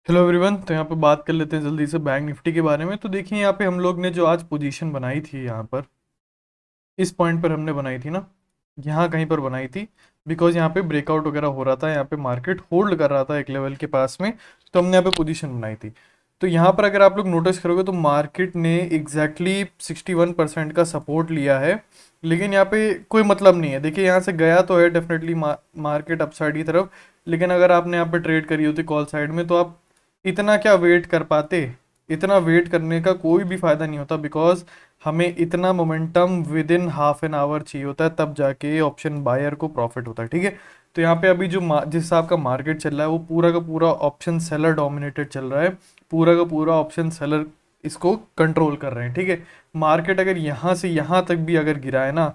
Hello everyone. तो यहाँ पे बात कर लेते हैं जल्दी से बैंक निफ्टी के बारे में। तो देखिए यहाँ पे हम लोग ने जो आज पोजीशन बनाई थी, यहाँ पर इस पॉइंट पर हमने बनाई थी ना, यहाँ कहीं पर बनाई थी। बिकॉज यहाँ पे ब्रेकआउट वगैरह हो रहा था, यहाँ पे मार्केट होल्ड कर रहा था एक लेवल के पास में, तो हमने यहाँ पे पोजीशन बनाई थी। तो यहाँ पर अगर आप लोग नोटिस करोगे तो मार्केट ने एग्जैक्टली 61% का सपोर्ट लिया है। लेकिन यहाँ पे कोई मतलब नहीं है। देखिए यहाँ से गया तो है डेफिनेटली मार्केट अपसाइड की तरफ, लेकिन अगर आपने यहाँ पे ट्रेड करी होती कॉल साइड में तो आप इतना क्या वेट कर पाते। इतना वेट करने का कोई भी फायदा नहीं होता, बिकॉज हमें इतना momentum with in half an hour चाहिए होता है, तब जाके ऑप्शन बायर को प्रॉफिट होता है। ठीक है। तो यहाँ पे अभी जो जिस हिसाब का मार्केट चल रहा है वो पूरा का पूरा ऑप्शन सेलर डोमिनेटेड चल रहा है। पूरा का पूरा ऑप्शन सेलर इसको कंट्रोल कर रहे हैं। ठीक है। मार्केट अगर यहाँ से यहाँ तक भी अगर गिरा है ना,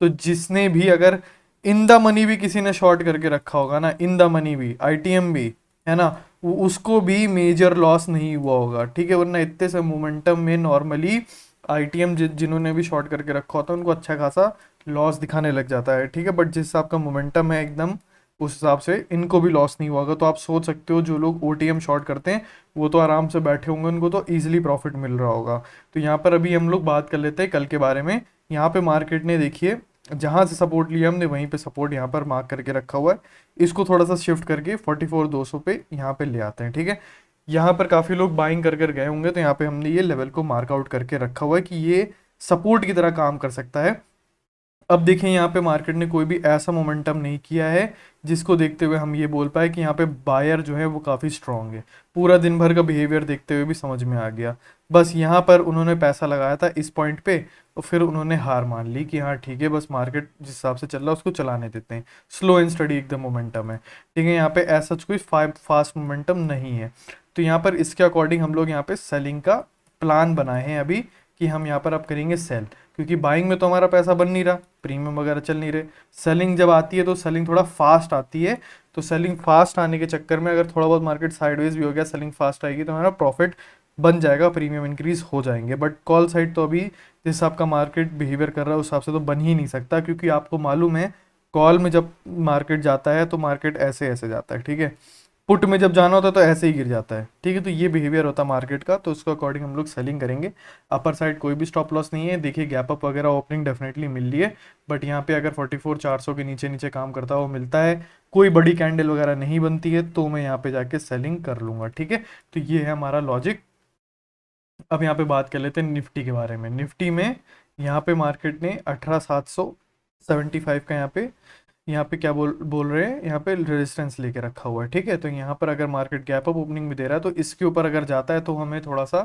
तो जिसने भी अगर इन द मनी भी किसी ने शॉर्ट करके रखा होगा ना, इन द मनी भी, आईटीएम भी, है ना, उसको भी मेजर लॉस नहीं हुआ होगा। ठीक है। वरना इतने से मोमेंटम में नॉर्मली आईटीएम जिन्होंने भी शॉर्ट करके रखा होता है उनको अच्छा खासा लॉस दिखाने लग जाता है। ठीक है। बट जिस हिसाब का मोमेंटम है एकदम, उस हिसाब से इनको भी लॉस नहीं हुआ होगा। तो आप सोच सकते हो जो लोग ओटीएम शॉर्ट करते हैं वो तो आराम से बैठे होंगे, उनको तो ईजिली प्रॉफिट मिल रहा होगा। तो यहाँ पर अभी हम लोग बात कर लेते हैं कल के बारे में। यहाँ पे मार्केट ने देखिए जहाँ से सपोर्ट लिया हमने वहीं पे सपोर्ट यहाँ पर मार्क करके रखा हुआ है। इसको थोड़ा सा शिफ्ट करके 44,200 पे यहाँ पे ले आते हैं। ठीक है। यहाँ पर काफ़ी लोग बाइंग कर कर गए होंगे, तो यहाँ पे हमने ये लेवल को मार्क आउट करके रखा हुआ है कि ये सपोर्ट की तरह काम कर सकता है। अब देखें यहाँ पे मार्केट ने कोई भी ऐसा मोमेंटम नहीं किया है जिसको देखते हुए हम ये बोल पाए कि यहाँ पे बायर जो है वो काफ़ी स्ट्रांग है। पूरा दिन भर का बिहेवियर देखते हुए भी समझ में आ गया। बस यहाँ पर उन्होंने पैसा लगाया था इस पॉइंट पे, और फिर उन्होंने हार मान ली कि हाँ ठीक है, बस मार्केट जिस हिसाब से चल रहा है उसको चलाने देते हैं। स्लो एंड स्टडी एकदम मोमेंटम है। ठीक है। यहाँ पे ऐसा कोई फास्ट मोमेंटम नहीं है। तो यहाँ पर इसके अकॉर्डिंग हम लोग यहाँ पे सेलिंग का प्लान बनाए हैं अभी, कि हम यहाँ पर अब करेंगे सेल। क्योंकि बाइंग में तो हमारा पैसा बन नहीं रहा, प्रीमियम वगैरह चल नहीं रहे। सेलिंग जब आती है तो सेलिंग थोड़ा फास्ट आती है। तो सेलिंग फास्ट आने के चक्कर में अगर थोड़ा बहुत मार्केट साइडवेज भी हो गया, सेलिंग फास्ट आएगी तो हमारा प्रॉफिट बन जाएगा, प्रीमियम इंक्रीज हो जाएंगे। बट कॉल साइड तो अभी जिस हिसाब का मार्केट बिहेवियर कर रहा है उस हिसाब से तो बन ही नहीं सकता, क्योंकि आपको मालूम है कॉल में जब मार्केट जाता है तो मार्केट ऐसे ऐसे जाता है। ठीक है। पुट में जब जाना होता है तो ऐसे ही गिर जाता है। ठीक है। तो ये बिहेवियर होता है मार्केट का, तो उसके अकॉर्डिंग हम लोग सेलिंग करेंगे। अपर साइड कोई भी स्टॉप लॉस नहीं है। देखिए गैप अप वगैरह ओपनिंग डेफिनेटली मिल रही है, बट यहाँ पे अगर 44,400 के नीचे नीचे काम करता हुआ मिलता है, कोई बड़ी कैंडल वगैरह नहीं बनती है, तो मैं यहाँ पे जाके सेलिंग कर लूंगा। ठीक है। तो ये है हमारा लॉजिक। अब यहाँ पे बात कर लेते हैं निफ्टी के बारे में। निफ्टी में यहाँ पे मार्केट ने 18,775 का यहाँ पे क्या बोल बोल रहे हैं, यहाँ पे रेजिस्टेंस लेके रखा हुआ है। ठीक है। तो यहाँ पर अगर मार्केट गैप अप ओपनिंग भी दे रहा है तो इसके ऊपर अगर जाता है तो हमें थोड़ा सा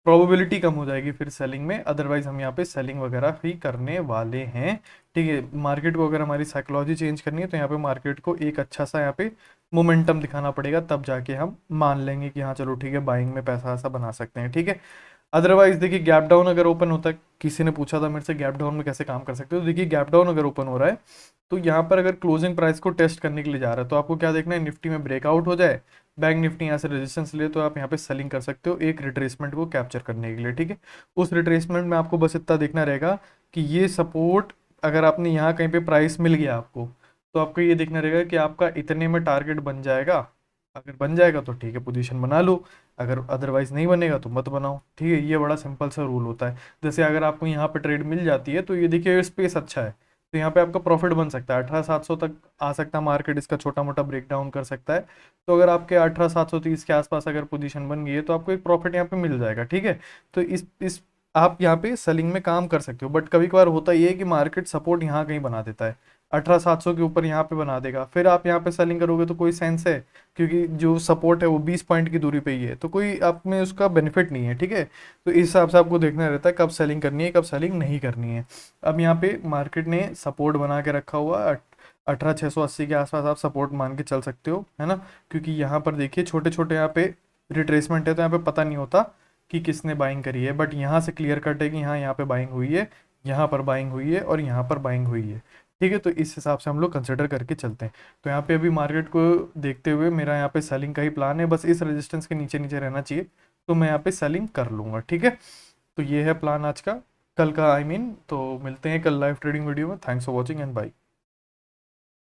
प्रोबेबिलिटी कम हो जाएगी फिर सेलिंग में। अदरवाइज हम यहाँ पे सेलिंग वगैरह ही करने वाले हैं। ठीक है। मार्केट को अगर हमारी साइकोलॉजी चेंज करनी है तो यहाँ पे मार्केट को एक अच्छा सा यहाँ पे मोमेंटम दिखाना पड़ेगा, तब जाके हम मान लेंगे कि हाँ चलो ठीक है, बाइंग में पैसा ऐसा बना सकते हैं। ठीक है। अदरवाइज देखिए गैप डाउन अगर ओपन होता है, किसी ने पूछा था मेरे से गैप डाउन में कैसे काम कर सकते हो, तो देखिए गैप डाउन अगर ओपन हो रहा है तो यहाँ पर अगर क्लोजिंग प्राइस को टेस्ट करने के लिए जा रहा है तो आपको क्या देखना है, निफ्टी में ब्रेकआउट हो जाए, बैंक निफ्टी यहाँ से रेजिस्टेंस ले, तो आप यहाँ पे सेलिंग कर सकते हो एक रिट्रेसमेंट को कैप्चर करने के लिए। ठीक है। उस रिट्रेसमेंट में आपको बस इतना देखना रहेगा कि ये सपोर्ट अगर आपने यहाँ कहीं पे प्राइस मिल गया आपको, तो आपको ये देखना रहेगा कि आपका इतने में टारगेट बन जाएगा। अगर बन जाएगा तो ठीक है, पोजीशन बना लो। अगर अदरवाइज नहीं बनेगा तो मत बनाओ। ठीक है। ये बड़ा सिंपल सा रूल होता है। जैसे अगर आपको यहाँ पे ट्रेड मिल जाती है तो ये देखिए स्पेस अच्छा है, तो यहाँ पे आपका प्रॉफिट बन सकता है। 18,700 तक आ सकता है मार्केट, इसका छोटा मोटा ब्रेक डाउन कर सकता है। तो अगर आपके 18,730 के आसपास अगर पोजीशन बन गई है तो आपको एक प्रॉफिट यहाँ पे मिल जाएगा। ठीक है। तो इस आप यहाँ पे सेलिंग में काम कर सकते हो। बट कभी कभार होता ये है कि मार्केट सपोर्ट यहाँ कहीं बना देता है, 18,700 के ऊपर यहाँ पे बना देगा, फिर आप यहाँ पे सेलिंग करोगे तो कोई सेंस है? क्योंकि जो सपोर्ट है वो 20 पॉइंट की दूरी पे ही है, तो कोई आप में उसका बेनिफिट नहीं है। ठीक है। तो इस हिसाब से आपको देखना रहता है कब सेलिंग करनी है कब सेलिंग नहीं करनी है। अब यहाँ पे मार्केट ने सपोर्ट बना के रखा हुआ 18,680 के आसपास आप सपोर्ट मान के चल सकते हो, है ना। क्योंकि यहाँ पर देखिए छोटे छोटे यहाँ पे रिट्रेसमेंट है, तो यहाँ पे पता नहीं होता कि किसने बाइंग करी है, बट यहाँ से क्लियर कट है कि हाँ यहाँ पे बाइंग हुई है, यहाँ पर बाइंग हुई है और यहाँ पर बाइंग हुई है। ठीक है। तो इस हिसाब से हम लोग कंसिडर करके चलते हैं। तो यहाँ पे अभी मार्केट को देखते हुए मेरा यहाँ पे सेलिंग का ही प्लान है, बस इस रेजिस्टेंस के नीचे नीचे रहना चाहिए, तो मैं यहाँ पे सेलिंग कर लूँगा। ठीक है। तो ये है प्लान आज का, कल का आई मीन। तो मिलते हैं कल लाइव ट्रेडिंग वीडियो में। Thanks for watching and bye.